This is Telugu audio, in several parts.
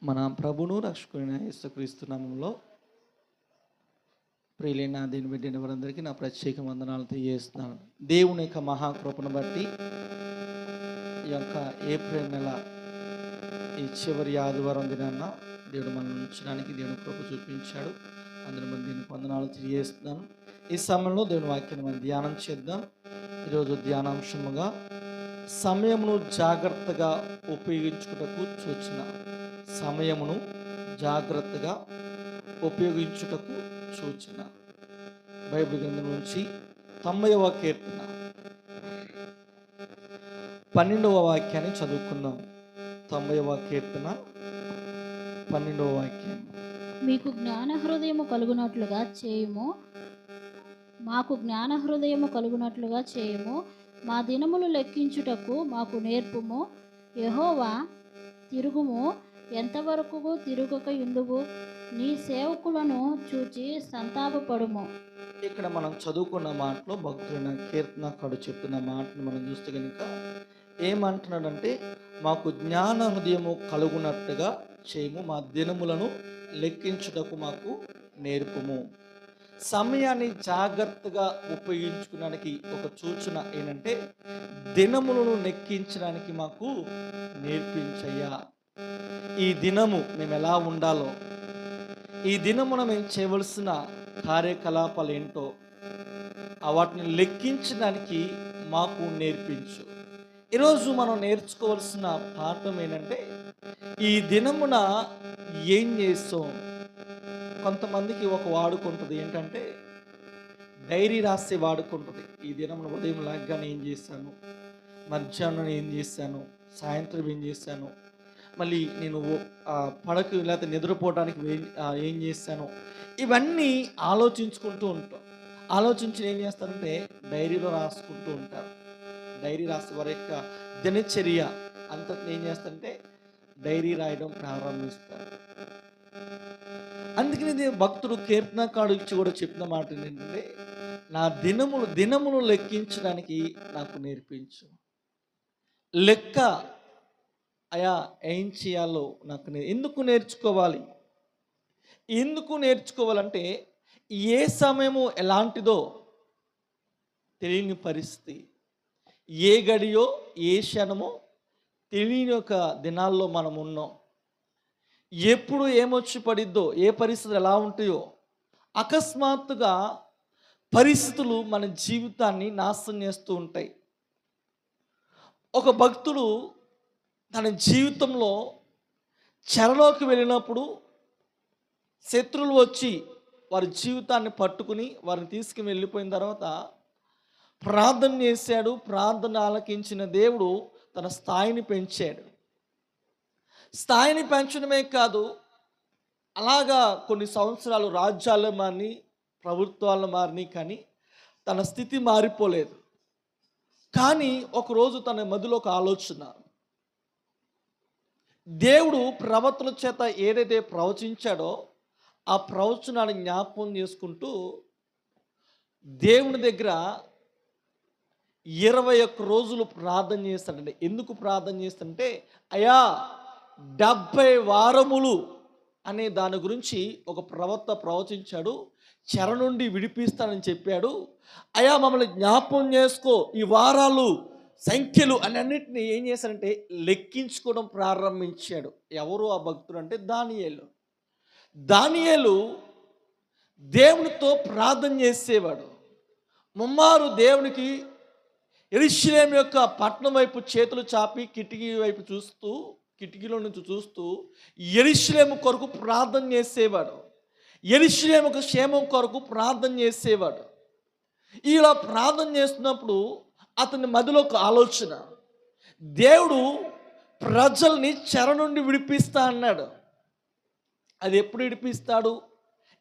మన ప్రభును రక్షకుడైన యేసుక్రీస్తు నామములో ప్రియులైన దీని బిడ్డైన వారందరికీ నా ప్రత్యేక వందనాలు తెలియజేస్తున్నాను. దేవుని యొక్క మహాకృపను బట్టి ఈ యొక్క ఏప్రిల్ నెల ఈ చివరి ఆదివారం దినాన్న దేవుడు మనం ఉంచడానికి దేవుని కృప చూపించాడు. అందరి మంది దీనికి వందనాలు తెలియజేస్తున్నాను. ఈ సమయంలో దేవుని వాక్యాన్ని మనం ధ్యానం చేద్దాం. ఈరోజు ధ్యానాంశముగా సమయమును జాగ్రత్తగా ఉపయోగించుటకు సూచన. సమయమును జాగ్రత్తగా ఉపయోగించుటకు సూచన. బైబిల్ గ్రంథం నుంచి 90వ కీర్తన 12వ వాక్యాన్ని చదువుకుందాం. 90వ కీర్తన 12వ వాక్యం. మీకు జ్ఞాన హృదయము కలుగునట్లుగా చేయుము, మాకు జ్ఞాన హృదయము కలుగునట్లుగా చేయుము, మా దినములు లెక్కించుటకు మాకు నేర్పుము. యెహోవా, తిరుగుము, ఎంతవరకు తిరుగక యుందువు, నీ సేవకులను చూచి సంతాపపడుము. ఇక్కడ మనం చదువుకున్న మాటలో భక్తులైన కీర్తనకారుడు చెప్తున్న మాటను మనం చూస్తే కనుక ఏమంటున్నాడంటే, మాకు జ్ఞాన హృదయము కలుగునట్టుగా చేయము, మా దినములను లెక్కించుటకు మాకు నేర్పుము. సమయాన్ని జాగ్రత్తగా ఉపయోగించుకోవడానికి ఒక సూచన ఏంటంటే, దినములను లెక్కించడానికి మాకు నేర్పించయ్యా. ఈ దినము మేము ఎలా ఉండాలో, ఈ దినమున మేము చేయవలసిన కార్యకలాపాలు ఏంటో వాటిని లెక్కించడానికి మాకు నేర్పించు. ఈరోజు మనం నేర్చుకోవాల్సిన పాఠం ఏంటంటే, ఈ దినమున ఏం చేస్తాం. కొంతమందికి ఒక వాడుకుంటుంది ఏంటంటే, డైరీ రాసే వాడుకుంటుంది. ఈ దినమున ఉదయం లాగ్గానే ఏం చేశాను, మధ్యాహ్నం ఏం చేశాను, సాయంత్రం ఏం చేశాను, మళ్ళీ నేను పడకు లేకపోతే నిద్రపోవడానికి ఏం చేశాను, ఇవన్నీ ఆలోచించుకుంటూ ఉంటాం. ఆలోచించి ఏం చేస్తారంటే డైరీలో రాసుకుంటూ ఉంటారు. డైరీ రాసే వారి యొక్క దినచర్య అంతటిని ఏం చేస్తారంటే డైరీ రాయడం ప్రారంభిస్తారు. అందుకని భక్తుడు కీర్తనకారుడు ఇచ్చి కూడా చెప్పిన మాట ఏంటంటే, నా దినములు లెక్కించడానికి నాకు నేర్పించు. లెక్క అయా ఏం చేయాలో నాకు ఎందుకు నేర్చుకోవాలి. ఎందుకు నేర్చుకోవాలంటే, ఏ సమయము ఎలాంటిదో తెలియని పరిస్థితి, ఏ గడియో ఏ క్షణమో తెలియని ఒక దినాల్లో మనం ఉన్నాం. ఎప్పుడు ఏమొచ్చి పడిద్దో, ఏ పరిస్థితులు ఎలా ఉంటాయో, అకస్మాత్తుగా పరిస్థితులు మన జీవితాన్ని నాశనం చేస్తూ ఉంటాయి. ఒక భక్తుడు తన జీవితంలో చెరలోకి వెళ్ళినప్పుడు శత్రువులు వచ్చి వారి జీవితాన్ని పట్టుకుని వారిని తీసుకుని వెళ్ళిపోయిన తర్వాత ప్రార్థన చేశాడు. ప్రార్థన ఆలకించిన దేవుడు తన స్థాయిని పెంచాడు. స్థాయిని పెంచడమే కాదు, అలాగా కొన్ని సంవత్సరాలు రాజ్యాలు మారి ప్రభుత్వాలు మారినాయి, కానీ తన స్థితి మారిపోలేదు. కానీ ఒకరోజు తన మదిలో ఒక ఆలోచన, దేవుడు ప్రవక్తల చేత ఏదైతే ప్రవచించాడో ఆ ప్రవచనాన్ని జ్ఞాపకం చేసుకుంటూ దేవుని దగ్గర 21 రోజులు ప్రార్థన చేస్తాడండి. ఎందుకు ప్రార్థన చేస్తాడంటే, అయా 70 వారములు అనే దాని గురించి ఒక ప్రవక్త ప్రవచించాడు, చెర నుండి విడిపిస్తానని చెప్పాడు. అయా మమ్మల్ని జ్ఞాపకం చేసుకో, ఈ వారాలు సంఖ్యలు అన్నింటినీ ఏం చేశాడంటే లెక్కించుకోవడం ప్రారంభించాడు. ఎవరు ఆ భక్తుడు అంటే దానియేలు దేవునితో ప్రార్థన చేసేవాడు. ముమ్మారు దేవునికి యెరూషలేము యొక్క పట్టణం వైపు చేతులు చాపి కిటికీలో నుంచి చూస్తూ యెరూషలేము కొరకు ప్రార్థన చేసేవాడు. యెరూషలేముకు క్షేమం కొరకు ప్రార్థన చేసేవాడు. ఇలా ప్రార్థన చేస్తున్నప్పుడు అతని మదిలో ఒక ఆలోచన, దేవుడు ప్రజల్ని చెర నుండి విడిపిస్తా అన్నాడు. అది ఎప్పుడు విడిపిస్తాడు,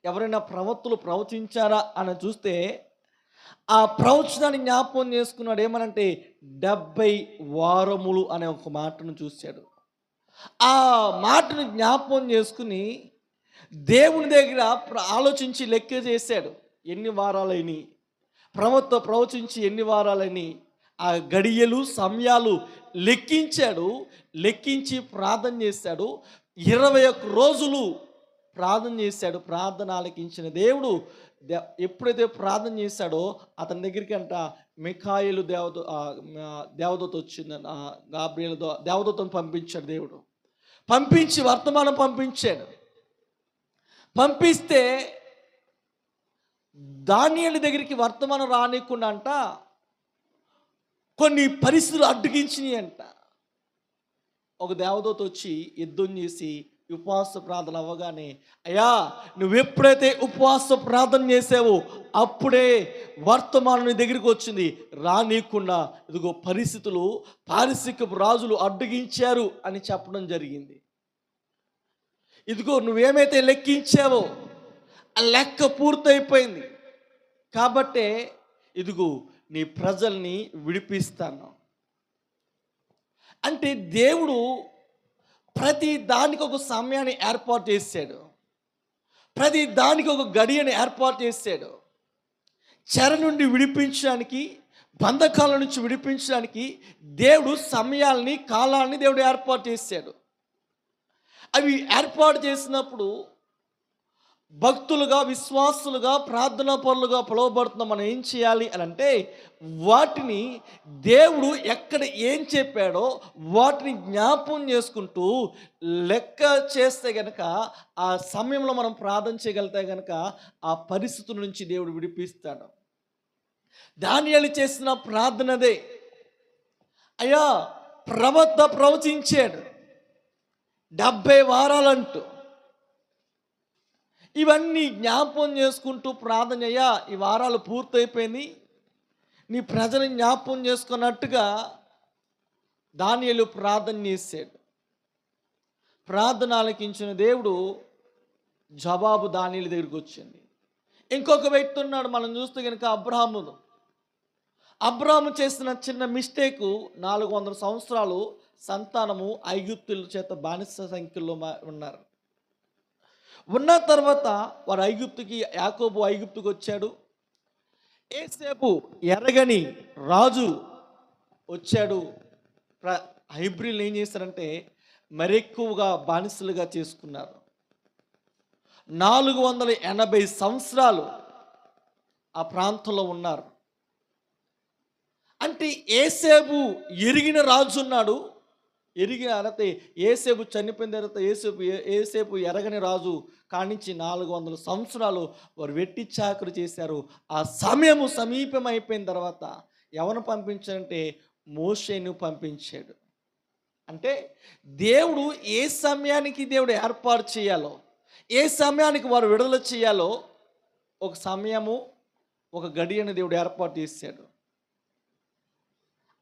ఎవరైనా ప్రవక్తలు ప్రవచించారా అని చూస్తే ఆ ప్రవచనాన్ని జ్ఞాపకం చేసుకున్నాడు. ఏమనంటే 70 వారములు అనే ఒక మాటను చూశాడు. ఆ మాటను జ్ఞాపకం చేసుకుని దేవుని దగ్గర ఆలోచించి లెక్క చేశాడు. ఎన్ని వారాలని ప్రవక్త ప్రవచించి ఎన్ని వారాలని ఆ గడియలు సమయాలు లెక్కించాడు. లెక్కించి ప్రార్థన చేశాడు. 21 రోజులు ప్రార్థన చేశాడు. ప్రార్థన ఆలకించిన దేవుడు ఎప్పుడైతే ప్రార్థన చేశాడో అతని దగ్గరికి అంట మిఖాయేలు దేవదూత వచ్చింది. గాబ్రియేలు దేవదూతను పంపించాడు దేవుడు. పంపించి వర్తమానం పంపించాడు. పంపిస్తే దానియేలు దగ్గరికి వర్తమానం రానికుండా అంట కొన్ని పరిస్థితులు అడ్డగించినాయి అంట. ఒక దేవదూత వచ్చి యుద్ధం చేసి ఉపవాస ప్రార్థన అవ్వగానే, అయ్యా నువ్వు ఎప్పుడైతే ఉపవాస ప్రార్థన చేసావో అప్పుడే వర్తమానం నీ దగ్గరికి వచ్చింది, రానీయకుండా ఇదిగో పరిస్థితులు పారిశ్రామిక రాజులు అడ్డగించారు అని చెప్పడం జరిగింది. ఇదిగో నువ్వేమైతే లెక్కించావో ఆ లెక్క పూర్తయిపోయింది కాబట్టే ఇదిగో నీ ప్రజల్ని విడిపిస్తాను అంటే దేవుడు ప్రతి దానికి ఒక సమయాన్ని ఏర్పాటు చేశాడు. ప్రతి దానికి ఒక గడియని ఏర్పాటు చేశాడు. చెర నుండి విడిపించడానికి, బంధకాల నుంచి విడిపించడానికి దేవుడు సమయాల్ని, కాలాన్ని దేవుడు ఏర్పాటు చేశాడు. అవి ఏర్పాటు చేసినప్పుడు భక్తులుగా, విశ్వాసులుగా, ప్రార్థనా పరులుగా పిలువబడుతున్న మనం ఏం చేయాలి అని అంటే, వాటిని దేవుడు ఎక్కడ ఏం చెప్పాడో వాటిని జ్ఞాపకం చేసుకుంటూ లెక్క చేస్తే గనక, ఆ సమయంలో మనం ప్రార్థన చేయగలిగితే గనక ఆ పరిస్థితుల నుంచి దేవుడు విడిపిస్తాడు. దానియేలు చేసిన ప్రార్థనదే. అయ్యా ప్రవక్త ప్రవచించాడు 70 వారాలంటూ. ఇవన్నీ జ్ఞాపకం చేసుకుంటూ ప్రార్థన అయ్యా ఈ వారాలు పూర్తయిపోయింది, నీ ప్రజలను జ్ఞాపకం చేసుకున్నట్టుగా దానియేలు ప్రార్థన చేశాడు. ప్రార్థన ఆలకించిన దేవుడు జవాబు దానియేలు దగ్గరికి వచ్చింది. ఇంకొక వ్యక్తి ఉన్నాడు, మనం చూస్తే కనుక అబ్రాహాము చేసిన చిన్న మిస్టేకు 400 సంవత్సరాలు సంతానము ఐగుప్తుల చేత బానిస సంఖ్యలో ఉన్నారు. ఉన్న తర్వాత వారు యాకోబు ఐగుప్తుకు వచ్చాడు. ఏసేపు ఎరగని రాజు వచ్చాడు. హైబ్రిల్ ఏం చేశారంటే మరెక్కువగా బానిసలుగా చేసుకున్నారు. 480 సంవత్సరాలు ఆ ప్రాంతంలో ఉన్నారు. అంటే ఏసేపు ఎరిగిన రాజు ఉన్నాడు. ఎరిగిన అర్హత ఏసేపు చనిపోయిన తర్వాత ఏసేపు ఎరగని రాజు కానించి 400 సంవత్సరాలు వారు వెట్టి చాకరీ చేశారు. ఆ సమయము సమీపం అయిపోయిన తర్వాత ఎవరు పంపించారంటే మోషేను పంపించాడు. అంటే దేవుడు ఏ సమయానికి దేవుడు ఏర్పాటు చేయాలో, ఏ సమయానికి వారు విడుదల చేయాలో ఒక సమయము, ఒక గడియను దేవుడు ఏర్పాటు చేశాడు.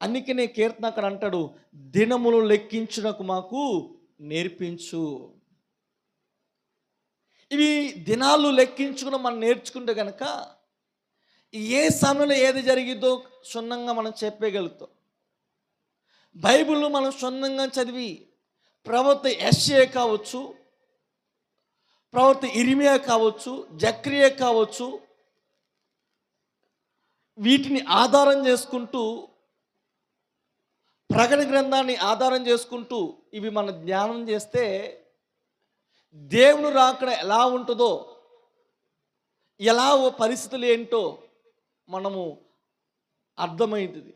అందుకనే కీర్తనకారుడు అంటాడు, దినములు లెక్కించుటకు మాకు నేర్పించు. ఇవి దినాలు లెక్కించుకుని మనం నేర్చుకుంటే కనుక ఏ సమయంలో ఏది జరిగిద్దో క్షుణ్ణంగా మనం చెప్పగలుగుతాం. బైబిల్ మనం క్షుణ్ణంగా చదివి ప్రవక్త యెషయా కావచ్చు, ప్రవక్త ఇర్మియా కావచ్చు, జకరియా కావచ్చు, వీటిని ఆధారం చేసుకుంటూ, ప్రకటన గ్రంథాన్ని ఆధారం చేసుకుంటూ ఇవి మనం ధ్యానం చేస్తే దేవుని రాకడ ఎలా ఉంటుందో, ఎలా పరిస్థితులు ఏంటో మనము అర్థమవుతుంది.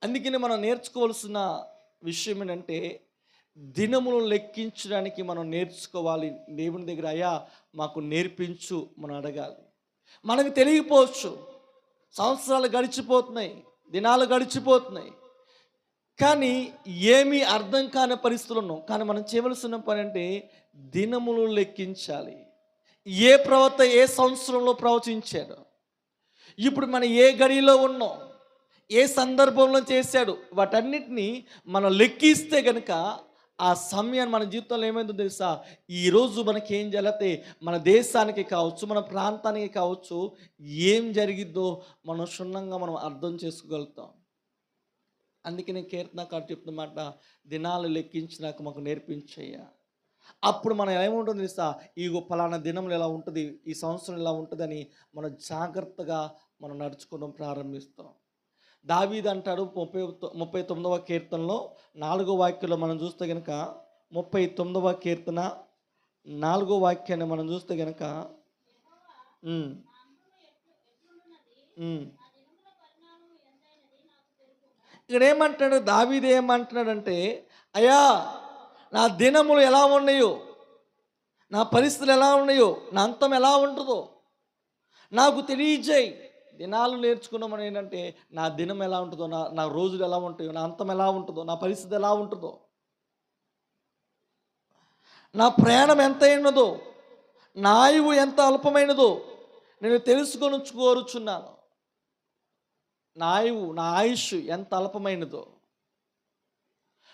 అందుకని మనం నేర్చుకోవాల్సిన విషయం ఏంటంటే, దినములను లెక్కించడానికి మనం నేర్చుకోవాలి. దేవుని దగ్గర అయ్యా మాకు నేర్పించు మనం అడగాలి. మనకు తెలియకపోవచ్చు, సంవత్సరాలు గడిచిపోతున్నాయి, దినాలు గడిచిపోతున్నాయి, కానీ ఏమీ అర్థం కాని పరిస్థితులు ఉన్నాం. కానీ మనం చేయవలసిన పని అంటే దినములు లెక్కించాలి. ఏ ప్రవక్త ఏ సంవత్సరంలో ప్రవచించాడు, ఇప్పుడు మనం ఏ గడిలో ఉన్నాం, ఏ సందర్భంలో చేశాడు, వాటన్నిటినీ మనం లెక్కిస్తే కనుక ఆ సమయాన్ని మన జీవితంలో ఏమైందో తెలుసా, ఈరోజు మనకి ఏం జరిగితే మన దేశానికి కావచ్చు, మన ప్రాంతానికి కావచ్చు, ఏం జరిగిద్దో మనం క్షుణ్ణంగా మనం అర్థం చేసుకోగలుగుతాం. అందుకే నేను కీర్తనకారుడు చెప్తున్న మాట, దినాలు లెక్కించినాక మాకు నేర్పించయ్యా. అప్పుడు మనం ఏముంటుంది తెలుసా, ఈ పలానా దినములు ఎలా ఉంటుంది, ఈ సంవత్సరం ఎలా ఉంటుందని మనం జాగ్రత్తగా మనం నడుచుకోవడం ప్రారంభిస్తాం. దావీదు అంటాడు 39వ కీర్తనలో 4వ వాక్యంలో మనం చూస్తే కనుక, 39వ కీర్తన 4వ వాక్యాన్ని మనం చూస్తే గనక ఇక్కడ ఏమంటాడు దావీదు, ఏమంటున్నాడంటే, అయ్యా నా దినములు ఎలా ఉన్నాయో, నా పరిస్థితులు ఎలా ఉన్నాయో, నా అంతం ఎలా ఉంటుందో నాకు తెలియజేయి. దినాలు నేర్చుకున్నామని ఏంటంటే నా దినం ఎలా ఉంటుందో, నా రోజులు ఎలా ఉంటాయో, నా అంతం ఎలా ఉంటుందో, నా పరిస్థితి ఎలా ఉంటుందో, నా ప్రయాణం ఎంత అయినదో, నా ఆయువు ఎంత అల్పమైనదో నేను తెలుసుకొని కోరుచున్నాను. నా ఆయువు, నా ఆయుష్ ఎంత అల్పమైనదో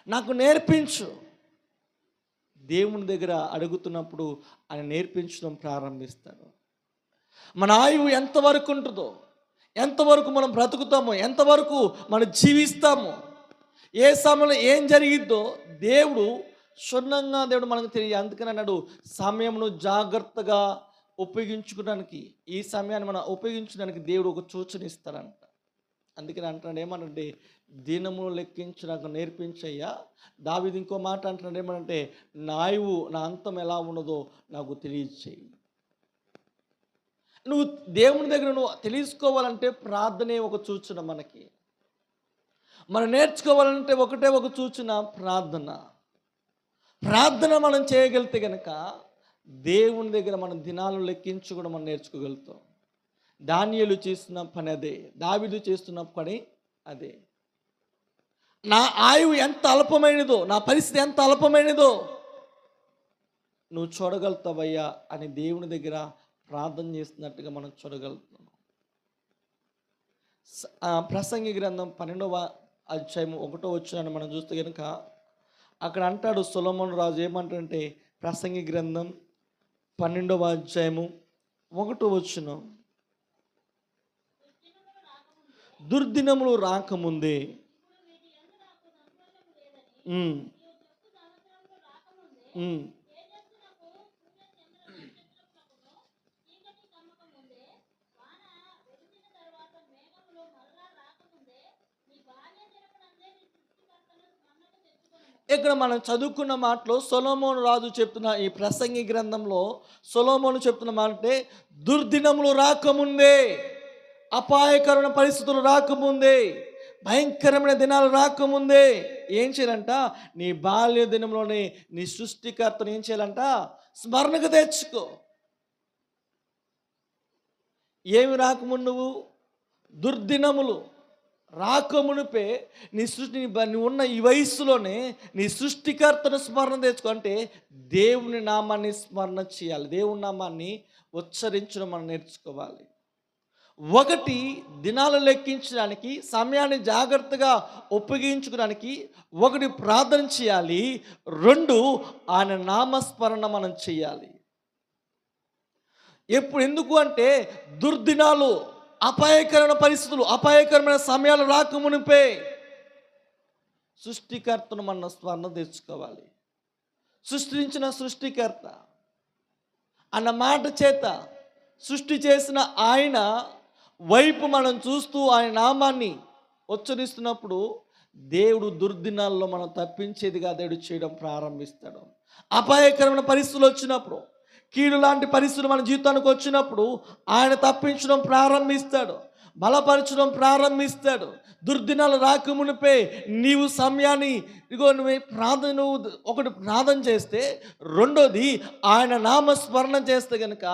నాకు నేర్పించు. దేవుని దగ్గర అడుగుతున్నప్పుడు ఆయన నేర్పించడం ప్రారంభిస్తాడు. మన ఆయువు ఎంతవరకు ఉంటుందో, ఎంతవరకు మనం బ్రతుకుతామో, ఎంతవరకు మనం జీవిస్తామో, ఏ సమయంలో ఏం జరిగిద్దో దేవుడు క్షుణ్ణంగా మనకు తెలియ. అందుకని అన్నాడు, సమయంను జాగ్రత్తగా ఉపయోగించుకోవడానికి, ఈ సమయాన్ని మనం ఉపయోగించడానికి దేవుడు ఒక సూచన ఇస్తాడంట. అందుకని అంటున్నాడు ఏమనంటే, దినమును లెక్కించి నాకు నేర్పించయ్యా. దావీదు ఇంకో మాట అంటున్నాడు ఏమనంటే, నా ఆయువు, నా అంతం ఎలా ఉన్నదో నాకు తెలియచేయి. నువ్వు దేవుని దగ్గర నువ్వు తెలుసుకోవాలంటే ప్రార్థనే ఒక సూచన. మనం నేర్చుకోవాలంటే ఒకటే ఒక సూచన, ప్రార్థన. ప్రార్థన మనం చేయగలిగితే కనుక దేవుని దగ్గర మనం దినాలు లెక్కించి కూడా మనం నేర్చుకోగలుగుతాం. దానియేలు చేస్తున్న పని అదే, దావీదు చేస్తున్న పని అదే. నా ఆయువు ఎంత అల్పమైనదో, నా పరిస్థితి ఎంత అల్పమైనదో నువ్వు చూడగలుగుతావయ్యా అని దేవుని దగ్గర ప్రార్థన చేస్తున్నట్టుగా మనం చూడగలుగుతున్నాం. ప్రసంగి గ్రంథం 12వ అధ్యాయం 1వ వచనాన్ని మనం చూస్తే కనుక అక్కడ అంటాడు సొలొమోను రాజు ఏమంటాడంటే, ప్రసంగి గ్రంథం 12వ అధ్యాయము 1వ వచనం, దుర్దినములు రాకముందే ఇక్కడ మనం చదువుకున్న మాటలో సొలొమోను రాజు చెప్తున్న ఈ ప్రసంగి గ్రంథంలో సొలొమోను చెప్తున్న మాట అంటే, దుర్దినములు రాకముందే, అపాయకరమైన పరిస్థితులు రాకముందే, భయంకరమైన దినాలు రాకముందే ఏం చేయాలంట, నీ బాల్య దినంలోనే నీ సృష్టికర్తను ఏం చేయాలంట, స్మరణకు తెచ్చుకో. ఏమి రాకముందు, నువ్వు దుర్దినములు రాకమునిపే నీ సృష్టి, నువ్వు ఉన్న ఈ వయస్సులోనే నీ సృష్టికర్తను స్మరణ తెచ్చుకో. అంటే దేవుని నామాన్ని స్మరణ చేయాలి, దేవుని నామాన్ని ఉచ్చరించడం మనం నేర్చుకోవాలి. ఒకటి, దినాలు లెక్కించడానికి, సమయాన్ని జాగ్రత్తగా ఉపయోగించుకోవడానికి ఒకటి ప్రార్థన చేయాలి. 2, ఆయన నామస్మరణ మనం చేయాలి. ఎందుకు అంటే దుర్దినాలు, అపాయకరమైన పరిస్థితులు, అపాయకరమైన సమయాలు రాకమునిపే సృష్టికర్తను మన స్మరణ తెచ్చుకోవాలి. సృష్టించిన సృష్టికర్త అన్న మాట చేత సృష్టి చేసిన ఆయన వైపు మనం చూస్తూ ఆయన నామాన్ని ఉచ్చరిస్తున్నప్పుడు దేవుడు దుర్దినాల్లో మనం తప్పించేదిగా దేవుడు చేయడం ప్రారంభిస్తాడు. అపాయకరమైన పరిస్థితులు వచ్చినప్పుడు, కీడు లాంటి పరిస్థితులు మన జీవితానికి వచ్చినప్పుడు ఆయన తప్పించడం ప్రారంభిస్తాడు, బలపరచడం ప్రారంభిస్తాడు. దుర్దినాలు రాకమునిపే నీవు సమయాన్ని నువ్వు ఒకటి ప్రార్థన చేస్తే, 2ది ఆయన నామస్మరణ చేస్తే కనుక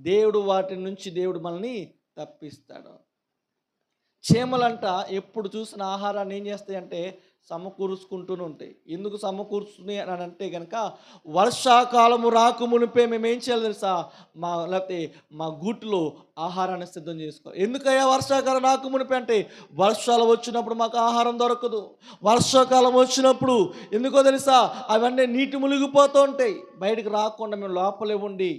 దేవుడు వాటి నుంచి దేవుడు మనల్ని తప్పిస్తాడు. చీమలంట ఎప్పుడు చూసిన ఆహారాన్ని ఏం చేస్తాయంటే సమకూర్చుకుంటూనే ఉంటాయి. ఎందుకు సమకూర్చుని అని అంటే కనుక, వర్షాకాలము రాకమునిపే మేము ఏం చేయాలి తెలుసా, లేకపోతే మా గూట్లో ఆహారాన్ని సిద్ధం చేసుకోవాలి. ఎందుకయ్యా వర్షాకాలం రాకమునిపే అంటే, వర్షాలు వచ్చినప్పుడు మాకు ఆహారం దొరకదు. వర్షాకాలం వచ్చినప్పుడు ఎందుకో తెలుసా, అవన్నీ నీటి మునిగిపోతూ ఉంటాయి. బయటకు రాకుండా మేము లోపలే ఉండి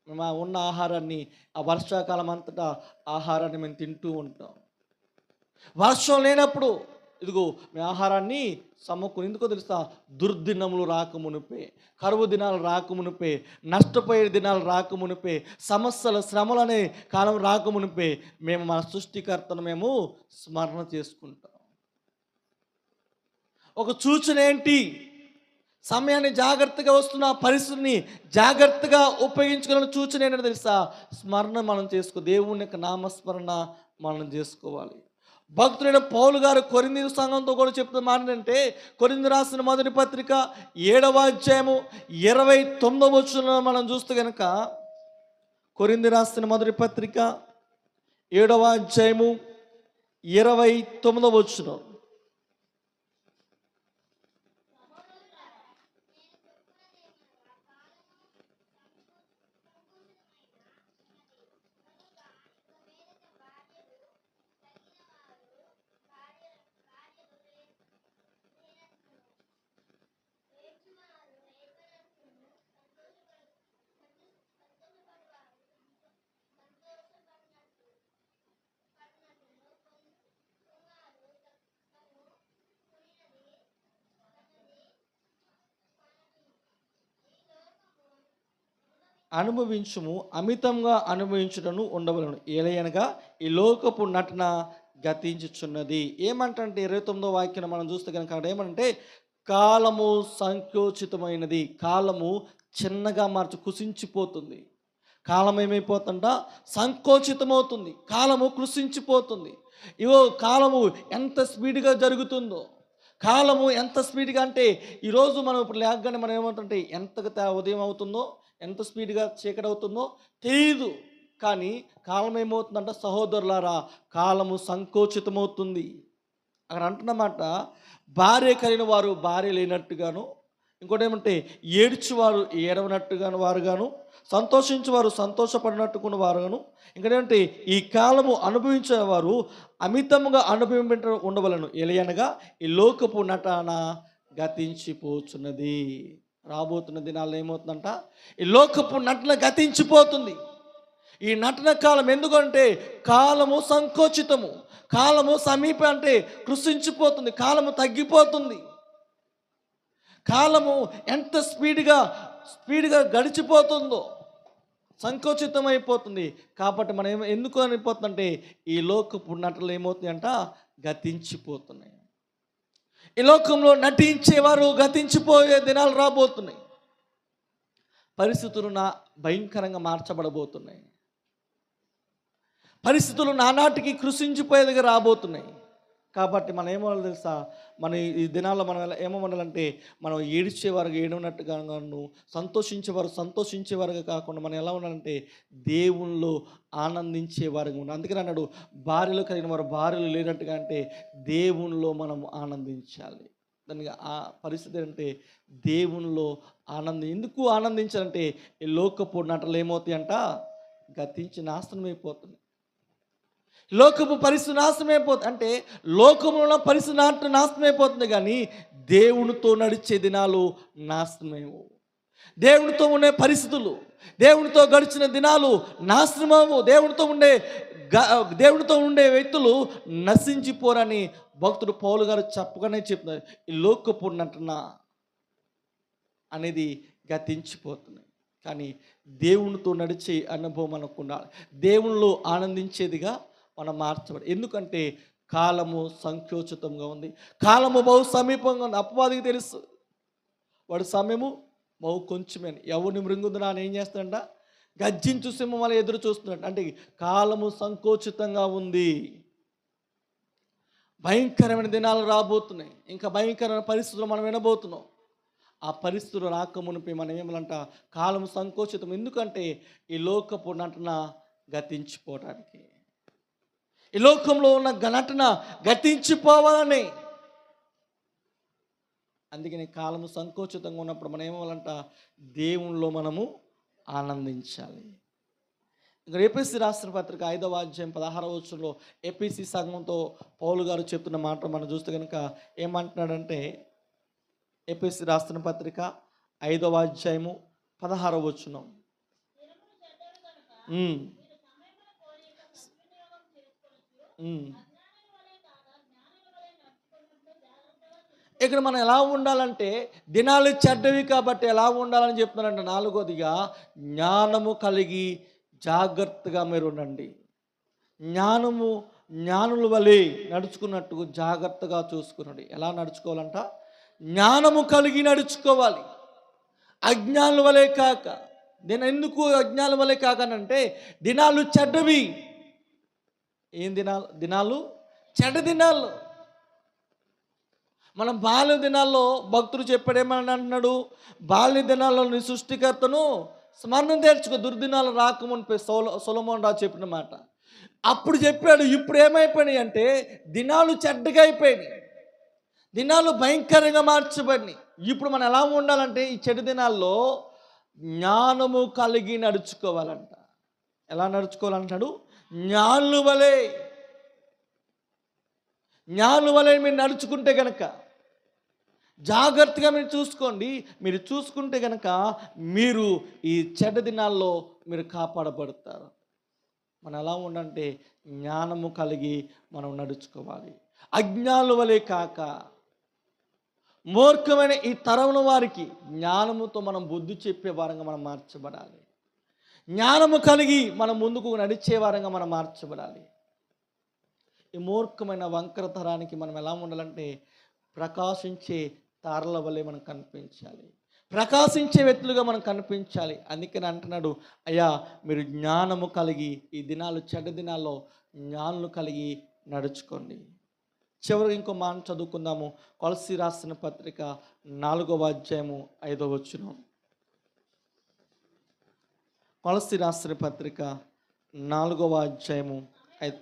మా ఉన్న ఆహారాన్ని, ఆ వర్షాకాలం అంతటా ఆహారాన్ని మేము తింటూ ఉంటాం. వర్షం లేనప్పుడు ఇదిగో మీ ఆహారాన్ని సమకూరు. ఎందుకో తెలుసా, దుర్దినములు రాకమునిపే, కరువు దినాలు రాకమునిపే, నష్టపోయే దినాలు రాకమునిపే, సమస్యలు శ్రమలు అనే కాలం రాకమునిపే మేము మన సృష్టికర్తను మేము స్మరణ చేసుకుంటాం. ఒక సూచన ఏంటి, సమయాన్ని జాగ్రత్తగా వస్తున్న ఆ పరిస్థితిని జాగ్రత్తగా ఉపయోగించుకోవాలని సూచన ఏంటంటే తెలుసా, స్మరణ మనం దేవుని యొక్క నామస్మరణ మనం చేసుకోవాలి. భక్తుడైన పౌలు గారు కొరింథీ సంఘంతో కూడా చెప్తున్న మాట ఏంటంటే, కొరింథీ రాసిన మొదటి పత్రిక 7వ అధ్యాయము 29వ వచనంలో మనం చూస్తే కనుక, కొరింథీ రాసిన మొదటి పత్రిక 7వ అధ్యాయము 29వ వచనం. అనుభవించుము, అమితంగా అనుభవించుటను ఉండవలను, ఏలయనగా ఈ లోకపు నటన గతించుచున్నది. ఏమంటే 29వ వాక్యం మనం చూస్తే కనుక అక్కడ ఏమంటే, కాలము సంకోచితమైనది, కాలము చిన్నగా కుసించిపోతుంది. కాలం ఏమైపోతుంట, సంకోచితమవుతుంది, కాలము కృషించిపోతుంది. ఇవో కాలము ఎంత స్పీడ్గా జరుగుతుందో, కాలము ఎంత స్పీడ్గా అంటే ఈరోజు మనం ఇప్పుడు లేకగానే మనం ఏమవుతుంటే ఎంతగా ఉదయం అవుతుందో, ఎంత స్పీడ్గా చీకటి అవుతుందో తెలియదు. కానీ కాలం ఏమవుతుందంట సహోదరులారా, కాలము సంకోచితమవుతుంది. అక్కడ అంటున్నమాట, భార్య కలిగిన వారు భార్య లేనట్టుగాను, ఇంకోటి ఏమంటే ఏడ్చువారు ఏడవనట్టుగాను వారుగాను, సంతోషించేవారు సంతోషపడినట్టుకున్న వారుగాను, ఇంకేంటంటే ఈ కాలము అనుభవించేవారు అమితముగా అనుభవించ ఉండవలను, ఎలయనగా ఈ లోకపు నటన గతించిపోతున్నది. రాబోతున్న దినాల్లో ఏమవుతుందంట, ఈ లోకపు నటన గతించిపోతుంది. ఈ నటన కాలం ఎందుకంటే కాలము సంకోచితము, కాలము సమీప అంటే కృషించిపోతుంది, కాలము తగ్గిపోతుంది. కాలము ఎంత స్పీడ్గా గడిచిపోతుందో సంకోచితం అయిపోతుంది. కాబట్టి మనం ఎందుకు అనిపోతుందంటే ఈ లోకపు నటనలు ఏమవుతున్నాయి అంట, గతించిపోతున్నాయి. ఈ లోకంలో నటించేవారు గతించిపోయే దినాలు రాబోతున్నాయి. పరిస్థితులు భయంకరంగా మార్చబడబోతున్నాయి. పరిస్థితులు నానాటికి కృషించిపోయేదిగా రాబోతున్నాయి. కాబట్టి మనం ఏమవ్వాలి తెలుసా, మన ఈ దినాల్లో మనం ఏమవ్వాలంటే, మనం ఏడ్చేవారుగా ఏడవనట్టుగాను, సంతోషించేవారు సంతోషించేవారుగా కాకుండా మనం ఎలా ఉండాలంటే దేవునిలో ఆనందించేవారుగా ఉండాలి. అందుకని అన్నాడు, భార్యలు కలిగిన వారు భార్యలు లేనట్టుగా, అంటే దేవునిలో మనం ఆనందించాలి. దానికి ఆ పరిస్థితి అంటే దేవునిలో ఎందుకు ఆనందించాలంటే ఈ లోకపు నటలు ఏమవుతాయి అంట, గతించి నాశనం అయిపోతుంది. లోకపు పరిస్థితి నాశనమైపోతుంది. అంటే లోకంలో పరిస్థితి నాశనమైపోతుంది, కానీ దేవునితో నడిచే దినాలు నాశనమేమో. దేవునితో ఉండే పరిస్థితులు, దేవునితో గడిచిన దినాలు నాశనమవు. దేవునితో ఉండే వ్యక్తులు నశించిపోరని భక్తుడు పౌలు గారు చెప్పగానే చెప్తున్నారు. ఈ లోకపు నటన అనేది గతించిపోతుంది, కానీ దేవునితో నడిచే అనుభవం మనకు ఉండాలి. దేవునిలో ఆనందించేదిగా మనం మార్చబడి. ఎందుకంటే కాలము సంకోచితంగా ఉంది, కాలము బహు సమీపంగా ఉంది. అపవాదికి తెలుసు వాడు సమయము బహు కొంచెమే. ఎవరిని మృంగుందునా అని ఏం చేస్తాడంట, గర్జించు సింహం వల్ల ఎదురు చూస్తున్నాడు. అంటే కాలము సంకోచితంగా ఉంది. భయంకరమైన దినాలు రాబోతున్నాయి. ఇంకా భయంకరమైన పరిస్థితులు మనం వినబోతున్నాం. ఆ పరిస్థితులు రాకమునిపై మనం ఏమలంట, కాలము సంకోచితం. ఎందుకంటే ఈ లోకపు నటన గతించిపోవడానికి, ఈ లోకంలో ఉన్న నటన గతించిపోవాలని. అందుకని కాలము సంకోచితంగా ఉన్నప్పుడు మనం ఏమవ్వాలంట, దేవునిలో మనము ఆనందించాలి. ఇక్కడ ఏపీసీ రాసిన పత్రిక 5వ అధ్యాయం 16వ వచనంలో ఏపీసీ సంఘంతో పౌలు గారు చెప్తున్న మాట మనం చూస్తే కనుక ఏమంటున్నాడంటే, ఏపీసీ రాసిన పత్రిక 5వ అధ్యాయము 16వ వచనం. ఇక్కడ మనం ఎలా ఉండాలంటే, దినాలు చెడ్డవి కాబట్టి ఎలా ఉండాలని చెప్తున్నారంటే, 4వదిగా జ్ఞానము కలిగి జాగ్రత్తగా మీరు ఉండండి. జ్ఞానుల వలె నడుచుకున్నట్టు జాగ్రత్తగా చూసుకునండి. ఎలా నడుచుకోవాలంట, జ్ఞానము కలిగి నడుచుకోవాలి, అజ్ఞానుల వలె కాక. నేను ఎందుకు అజ్ఞానుల వలె కాకనంటే దినాలు చెడ్డవి. ఏం దినాలు? దినాలు చెడ్డ దినాలు. మనం బాల్య దినాల్లో భక్తుడు చెప్పాడేమని అంటున్నాడు, బాల్య దినాల్లో నీ సృష్టికర్తను స్మరణ తెచ్చుకో, దుర్దినాలు రాకమునిపై సొలొమోను రాజు చెప్పిన మాట. అప్పుడు చెప్పాడు. ఇప్పుడు ఏమైపోయినాయి అంటే దినాలు చెడ్డగా అయిపోయినాయి, దినాలు భయంకరంగా మార్చబడినాయి. ఇప్పుడు మనం ఎలా ఉండాలంటే ఈ చెడు దినాల్లో జ్ఞానము కలిగి నడుచుకోవాలంట. ఎలా నడుచుకోవాలంటాడు? జ్ఞానుల వలె. జ్ఞానుల వలె మీరు నడుచుకుంటే కనుక, జాగ్రత్తగా మీరు చూసుకోండి. మీరు చూసుకుంటే కనుక మీరు ఈ చెడ్డ దినాల్లో మీరు కాపాడబడతారు. మనం ఎలా ఉండంటే జ్ఞానము కలిగి మనం నడుచుకోవాలి, అజ్ఞానుల వలె కాక. మూర్ఖమైన ఈ తరంలో వారికి జ్ఞానముతో మనం బుద్ధి చెప్పే వారంగా మనం మార్చబడాలి. జ్ఞానము కలిగి మనం ముందుకు నడిచే వారంగా మనం మార్చబడాలి. ఈ మూర్ఖమైన వంకర తరానికి మనం ఎలా ఉండాలంటే ప్రకాశించే తారల వల్లే మనం కనిపించాలి, ప్రకాశించే వ్యక్తులుగా మనం కనిపించాలి. అందుకని అంటున్నాడు, అయ్యా మీరు జ్ఞానము కలిగి ఈ దినాలు చెడ్డ దినాల్లో జ్ఞానులు కలిగి నడుచుకోండి. చివరికి ఇంకో మాట చదువుకుందాము. కొలస్సీ రాసిన పత్రిక 4వ అధ్యాయము 5వ వచనం. కొలస్సీ రాసిన పత్రిక 4వ అధ్యాయము 5.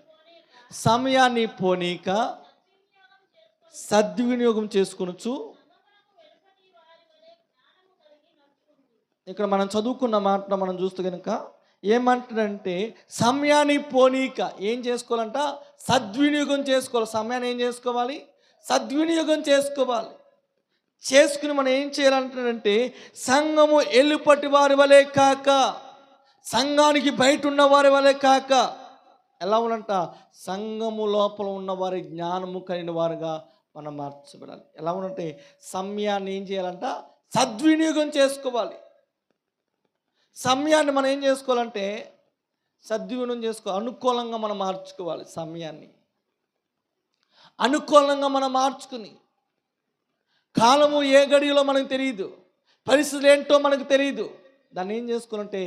సమయాన్ని పోనీక సద్వినియోగం చేసుకొనుచు. ఇక్కడ మనం చదువుకున్న మాట మనం చూస్తే కనుక ఏమంటాడంటే సమయాన్ని పోనీక ఏం చేసుకోవాలంట? సద్వినియోగం చేసుకోవాలి. సమయాన్ని ఏం చేసుకోవాలి? సద్వినియోగం చేసుకోవాలి. చేసుకుని మనం ఏం చేయాలంటాడంటే సంఘము ఎల్లుపటి వారి వలె కాక, సంఘానికి బయట ఉన్న వారి వలె కాక. ఎలా ఉందంట? సంఘము లోపల ఉన్నవారి జ్ఞానము కలిగిన వారుగా మనం మార్చబడాలి. ఎలా ఉందంటే సమయాన్ని ఏం చేయాలంట? సద్వినియోగం చేసుకోవాలి. సమయాన్ని మనం ఏం చేసుకోవాలంటే సద్వినియోగం అనుకూలంగా మనం మార్చుకోవాలి. సమయాన్ని అనుకూలంగా మనం మార్చుకుని, కాలము ఏ గడియలో మనకు తెలియదు, పరిస్థితులు ఏంటో మనకు తెలియదు, దాన్ని ఏం చేసుకోవాలంటే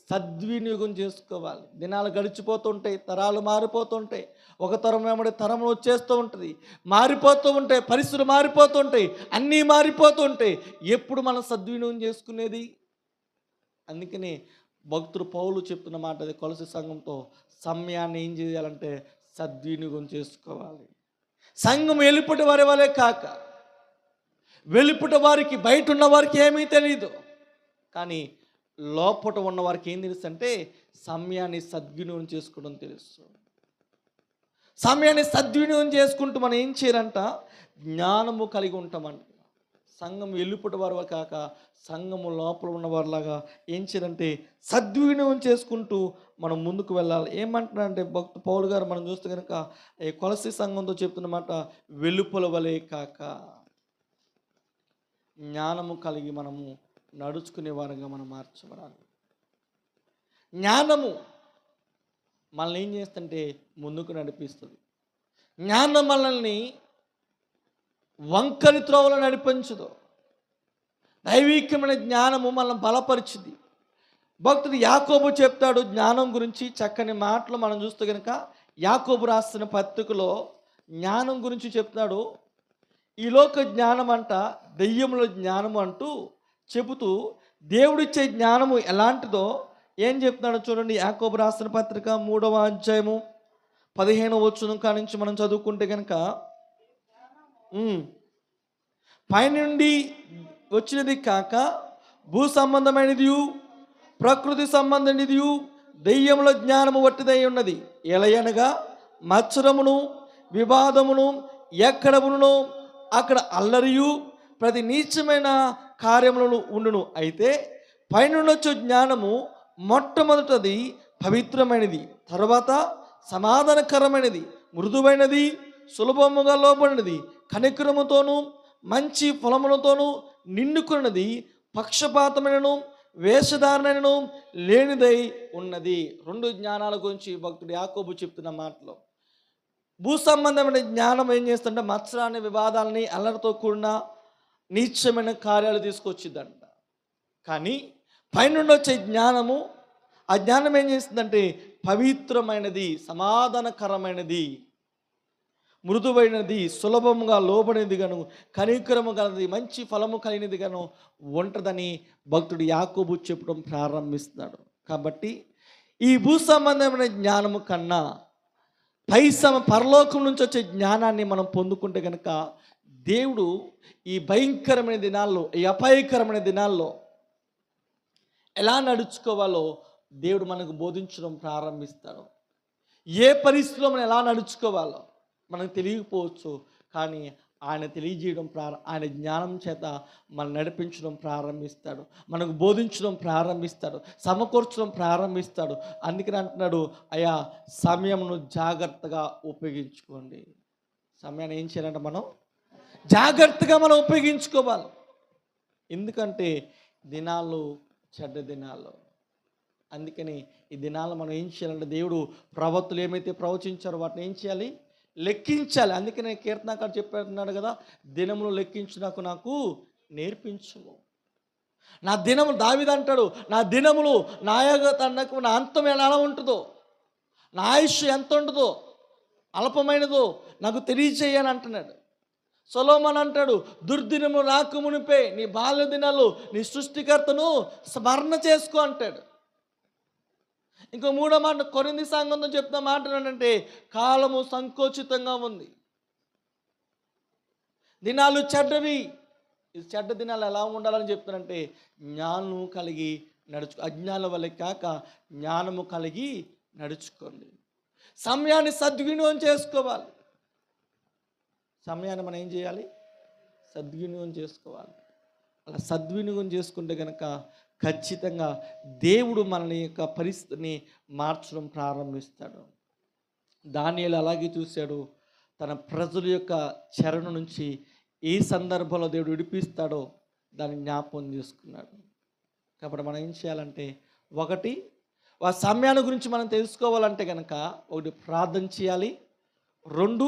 సద్వినియోగం చేసుకోవాలి. దినాలు గడిచిపోతుంటాయి, తరాలు మారిపోతుంటాయి, ఒక తరం వెంబడి తరం వచ్చేస్తూ ఉంటుంది, మారిపోతూ ఉంటాయి, పరిస్థితులు మారిపోతుంటాయి, అన్నీ మారిపోతుంటాయి. ఎప్పుడు మనం సద్వినియోగం చేసుకునేది? అందుకని భక్తుడు పౌలు చెప్తున్న మాట అది కొలసి సంఘంతో, సమయాన్ని ఏం చేయాలంటే సద్వినియోగం చేసుకోవాలి. సంఘం వెలుపటి వారి వలె కాక, వెలుపటి వారికి బయట ఉన్న వారికి ఏమీ తెలియదు, కానీ లోపట ఉన్న వారికి ఏం తెలుసు అంటే సమయాన్ని సద్వినియోగం చేసుకోవడం తెలుసు. సమయాన్ని సద్వినియోగం చేసుకుంటూ మనం ఏం చేయాలంట? జ్ఞానము కలిగి ఉంటామంట. సంఘం వెలుపటి వారు కాక సంఘము లోపల ఉన్నవారిలాగా ఏం చేయాలంటే సద్వినియోగం చేసుకుంటూ మనం ముందుకు వెళ్ళాలి. ఏమంటున్నారంటే భక్తు పౌలు గారు మనం చూస్తే కనుక ఈ కొలసి సంఘంతో చెప్తున్నమాట, వెలుపల వలె కాక జ్ఞానము కలిగి మనము నడుచుకునే వారంగా మనం మార్చబడాలి. జ్ఞానము మనల్ని ఏం చేస్తుంటే ముందుకు నడిపిస్తుంది. జ్ఞానం మనల్ని వంకరి త్రోవలో నడిపించదు. దైవికమైన జ్ఞానము మనల్ని బలపరిచింది. భక్తుడు యాకోబు చెప్తాడు జ్ఞానం గురించి చక్కని మాటలు మనం చూస్తే కనుక యాకోబు రాసిన పత్రికలో జ్ఞానం గురించి చెప్తాడు. ఈ లోక జ్ఞానం అంట దెయ్యముల జ్ఞానము అంటూ చెబుతూ దేవుడిచ్చే జ్ఞానము ఎలాంటిదో ఏం చెప్తున్నాడో చూడండి. యాకోబు రాసిన పత్రిక 3వ అధ్యాయము 15వ వచనం కానించి మనం చదువుకుంటే కనుక, పైనుండి వచ్చినది కాక భూ సంబంధమైనది ప్రకృతి సంబంధమైనది దెయ్యముల జ్ఞానము వట్టిదై ఉన్నది. ఎలయనగా మత్సరమును వివాదమును ఎక్కడమును అక్కడ అల్లరియు ప్రతి నీచమైన కార్యములను ఉండును. అయితే పైనుండొచ్చు జ్ఞానము మొట్టమొదటిది పవిత్రమైనది, తర్వాత సమాధానకరమైనది, మృదువైనది, సులభముగా లోబడినది, కనికరముతోనూ మంచి ఫలములతోనూ నిండుకున్నది, పక్షపాతమైనను వేషధారణను లేనిదై ఉన్నది. 2 జ్ఞానాల గురించి భక్తుడు యాకోబు చెప్తున్న మాటలో, భూ సంబంధమైన జ్ఞానం ఏం చేస్తుంటే మత్సరాన్ని వివాదాలని అల్లరితో కూడిన నీచమైన కార్యాలు తీసుకొచ్చిద్దంట. కానీ పైనుండి వచ్చే జ్ఞానము, ఆ జ్ఞానం ఏం చేస్తుందంటే పవిత్రమైనది, సమాధానకరమైనది, మృదువైనది, సులభముగా లోబడినది గాను, కనికరము గలది, మంచి ఫలము కలిగినది గాను ఉంటుందని భక్తుడు యాకోబు చెప్పడం ప్రారంభిస్తున్నాడు. కాబట్టి ఈ భూ సంబంధమైన జ్ఞానము కన్నా పరలోకం నుంచి వచ్చే జ్ఞానాన్ని మనం పొందుకుంటే కనుక దేవుడు ఈ భయంకరమైన దినాల్లో, ఈ అపాయకరమైన దినాల్లో ఎలా నడుచుకోవాలో దేవుడు మనకు బోధించడం ప్రారంభిస్తాడు. ఏ పరిస్థితిలో మనం ఎలా నడుచుకోవాలో మనకు తెలియకపోవచ్చు, కానీ ఆయన తెలియజేయడం ఆయన జ్ఞానం చేత మనం నడిపించడం ప్రారంభిస్తాడు, మనకు బోధించడం ప్రారంభిస్తాడు, సమకూర్చడం ప్రారంభిస్తాడు. అందుకని అంటున్నాడు, అయ్యా సమయంను జాగ్రత్తగా ఉపయోగించుకోండి. సమయాన్ని ఏం చేయాలంటే మనం జాగ్రత్తగా మనం ఉపయోగించుకోవాలి. ఎందుకంటే దినాలు చెడ్డ దినాలు. అందుకని ఈ దినాల్లో మనం ఏం చేయాలంటే దేవుడు ప్రవక్తలు ఏమైతే ప్రవచించారో వాటిని ఏం చేయాలి, లెక్కించాలి. అందుకనే కీర్తనకారుడు చెప్పాడు కదా, దినములు లెక్కించుటకు నాకు నేర్పించుము. నా దినములు, దావీదు అంటాడు, నా దినములు నాయకు నా అంతం ఎలా ఉంటుందో, నా ఆయుష్ ఎంత ఉంటుందో, అల్పమైనదో నాకు తెలియచేయని అంటున్నాడు. సొలొమోను అంటాడు, దుర్దినము రాకమునిపే నీ బాల్య దినాలు నీ సృష్టికర్తను స్మరణ చేసుకో అంటాడు. ఇంకో మూడో మాట కొరింథీ సంఘంతో చెప్తున్న మాట ఏంటంటే కాలము సంకోచితంగా ఉంది, దినాలు చెడ్డవి. ఈ చెడ్డ దినాలు ఎలా ఉండాలని చెప్తానంటే జ్ఞానము కలిగి అజ్ఞానం వల్ల కాక జ్ఞానము కలిగి నడుచుకోండి. సమయాన్ని సద్వినియోగం చేసుకోవాలి. సమయాన్ని మనం ఏం చేయాలి, సద్వినియోగం చేసుకోవాలి. అలా సద్వినియోగం చేసుకుంటే కనుక ఖచ్చితంగా దేవుడు మన యొక్క పరిస్థితిని మార్చడం ప్రారంభిస్తాడు. దానియేలు అలాగే చూశాడు. తన ప్రజల యొక్క చెరను నుంచి ఏ సందర్భంలో దేవుడు విడిపిస్తాడో దాన్ని జ్ఞాపకం చేసుకున్నాడు. కాబట్టి మనం ఏం చేయాలంటే, ఒకటి ఆ సమయాన్ని గురించి మనం తెలుసుకోవాలంటే కనుక ఒకటి ప్రార్థన చేయాలి, రెండు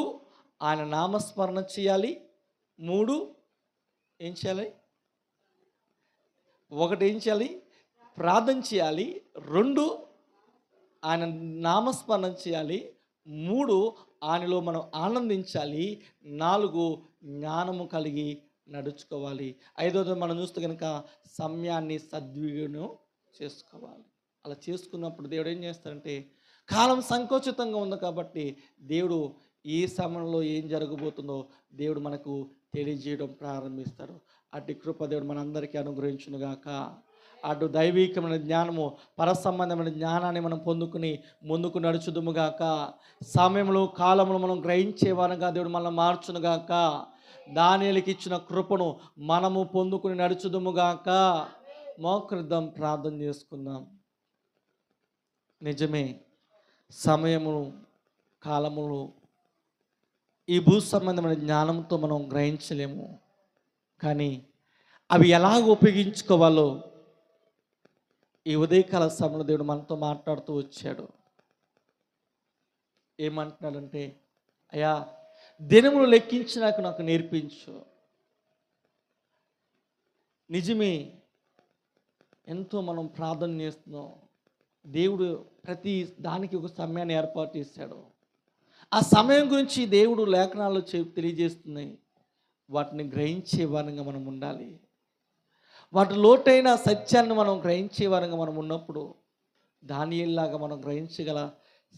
ఆయన నామస్మరణ చేయాలి, మూడు ఏం చేయాలి, ఒకటి ఏం చేయాలి, ప్రార్థన చేయాలి, రెండు ఆయన నామస్మరణ చేయాలి, మూడు ఆయనలో మనం ఆనందించాలి, నాలుగు జ్ఞానము కలిగి నడుచుకోవాలి, ఐదవది మనం చూస్తే కనుక సమయాన్ని సద్వినియోగం చేసుకోవాలి. అలా చేసుకున్నప్పుడు దేవుడు ఏం చేస్తాడంటే, కాలం సంకోచితంగా ఉంది కాబట్టి దేవుడు ఏ సమయంలో ఏం జరగబోతుందో దేవుడు మనకు తెలియజేయడం ప్రారంభిస్తాడు. అటు కృప దేవుడు మనందరికీ అనుగ్రహించునుగాక. అటు దైవికమైన జ్ఞానము, పరసంబంధమైన జ్ఞానాన్ని మనం పొందుకుని ముందుకు నడుచుదుముగాక. సమయంలో కాలంలో మనం గ్రహించే వారంగా దేవుడు మనల్ని మార్చునుగాక. దానియేలుకి ఇచ్చిన కృపను మనము పొందుకుని నడుచుదుముగాక. మోకరిద్దాం, ప్రార్థన చేసుకుందాం. నిజమే, సమయము కాలములు ఈ భూ సంబంధమైన జ్ఞానంతో మనం గ్రహించలేము, కానీ అవి ఎలాగ ఉపయోగించుకోవాలో ఈ ఉదయకాల సమయంలో దేవుడు మనతో మాట్లాడుతూ వచ్చాడు. ఏమంటున్నాడంటే, అయ్యా దినములు లెక్కించి నాకు నేర్పించు. నిజమే, ఎంతో మనం ప్రార్థన చేస్తున్నాం. దేవుడు ప్రతి దానికి ఒక సమయాన్ని ఏర్పాటు చేశాడు. ఆ సమయం గురించి దేవుడు లేఖనాల్లో తెలియజేస్తున్నాయి. వాటిని గ్రహించే వారంగా మనం ఉండాలి. వాటి లోటైన సత్యాన్ని మనం గ్రహించే వారంగా మనం ఉన్నప్పుడు దానియేలులాగా మనం గ్రహించగల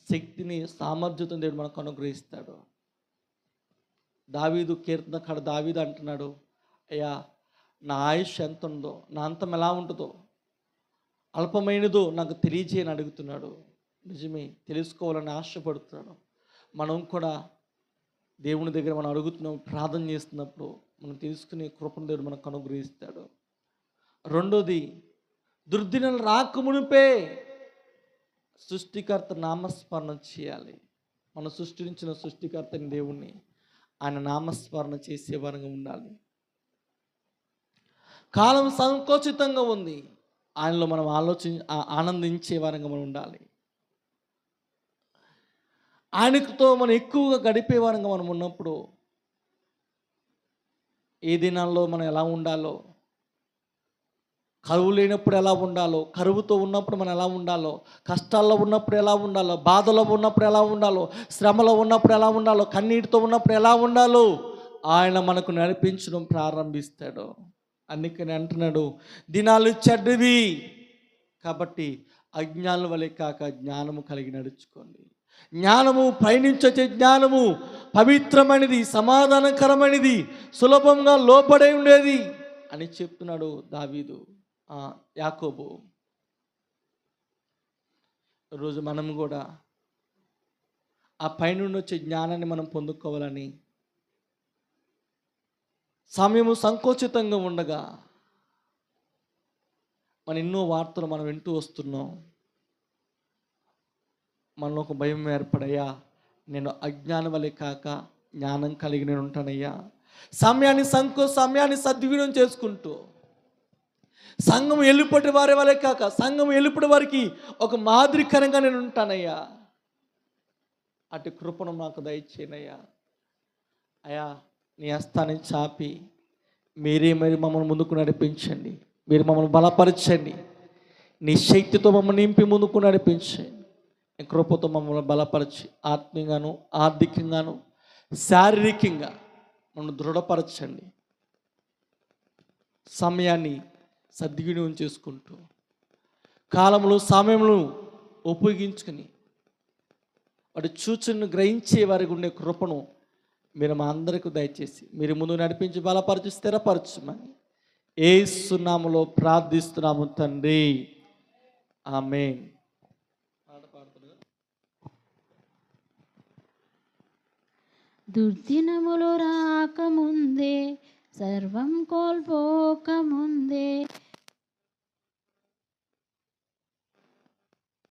శక్తిని, సామర్థ్యతను దేవుడు మనకు అనుగ్రహిస్తాడు. దావీదు కీర్తనకారుడు దావీదు అంటున్నాడు, అయ్యా నా ఆయుష్ ఎంత ఉందో, నా అంతం ఎలా ఉంటుందో, అల్పమైనదో నాకు తెలియజేయని అడుగుతున్నాడు. నిజమే, తెలుసుకోవాలని ఆశపడుతున్నాడు. మనం కూడా దేవుని దగ్గర మనం అడుగుతున్నాం, ప్రార్థన చేస్తున్నప్పుడు మనం తెలుసుకునే కృపను దేవుడు మనకు అనుగ్రహిస్తాడు. రెండోది, దుర్దినాలు రాకమునిపే సృష్టికర్త నామస్మరణ చేయాలి. మనం సృష్టించిన సృష్టికర్తని దేవుణ్ణి ఆయన నామస్మరణ చేసేవారంగా ఉండాలి. కాలం సంకోచితంగా ఉంది, ఆయనలో మనం ఆనందించే వారంగా మనం ఉండాలి. ఆయనతో మనం ఎక్కువగా గడిపే వారంగా మనం ఉన్నప్పుడు ఏ దినాల్లో మనం ఎలా ఉండాలో, కరువు లేనప్పుడు ఎలా ఉండాలో, కరువుతో ఉన్నప్పుడు మనం ఎలా ఉండాలో, కష్టాల్లో ఉన్నప్పుడు ఎలా ఉండాలో, బాధలో ఉన్నప్పుడు ఎలా ఉండాలో, శ్రమలో ఉన్నప్పుడు ఎలా ఉండాలో, కన్నీటితో ఉన్నప్పుడు ఎలా ఉండాలో ఆయన మనకు నడిపించడం ప్రారంభిస్తాడు. అందుకని అంటున్నాడు, దినాలు చెడ్డవి కాబట్టి అజ్ఞానుల వలె కాక జ్ఞానము కలిగి నడుచుకోండి. జ్ఞానము పైనుంచొచ్చే జ్ఞానము పవిత్రమైనది, సమాధానకరమైనది, సులభంగా లోపడే ఉండేది అని చెప్తున్నాడు దావీదు, యాకోబు. ఈరోజు మనం కూడా ఆ పైనుండి వచ్చే జ్ఞానాన్ని మనం పొందుకోవాలని, సమయము సంకోచితంగా ఉండగా మన ఎన్నో వార్తలు మనం వింటూ వస్తున్నాం. మనలో ఒక భయం ఏర్పడయ్యా, నేను అజ్ఞానం వలె కాక జ్ఞానం కలిగి నేను ఉంటానయ్యా. సమయాన్ని సద్వినియోగం చేసుకుంటూ, సంఘం ఎల్లుపటి వారి వలె కాక సంఘం ఎల్లుపటి వారికి ఒక మాదిరికరంగా నేను ఉంటానయ్యా. అటు కృపను నాకు దయచేయనయ్యా. అయ్యా, నీ హస్తాన్ని చాపి మీరే మమ్మల్ని ముందుకు నడిపించండి. మీరు మమ్మల్ని బలపరచండి. నీ శక్తితో మమ్మల్ని నింపి ముందుకు నడిపించండి. నీ కృపతో మమ్మల్ని బలపరిచి ఆత్మీయంగాను, ఆర్థికంగాను, శారీరకంగా మమ్మల్ని దృఢపరచండి. సమయాన్ని సద్వినియోగం చేసుకుంటూ, కాలంలో సమయంలో ఉపయోగించుకుని వాటి సూచనను గ్రహించే వారికి ఉండే కృపను మీరు మా అందరికీ దయచేసి మీరు ముందు నడిపించి బలపరచి స్థిరపరచమని యేసు నామములో ప్రార్థిస్తున్నాము తండ్రి, ఆమేన్. దుర్దినములు రాకముందే సర్వం కోల్పో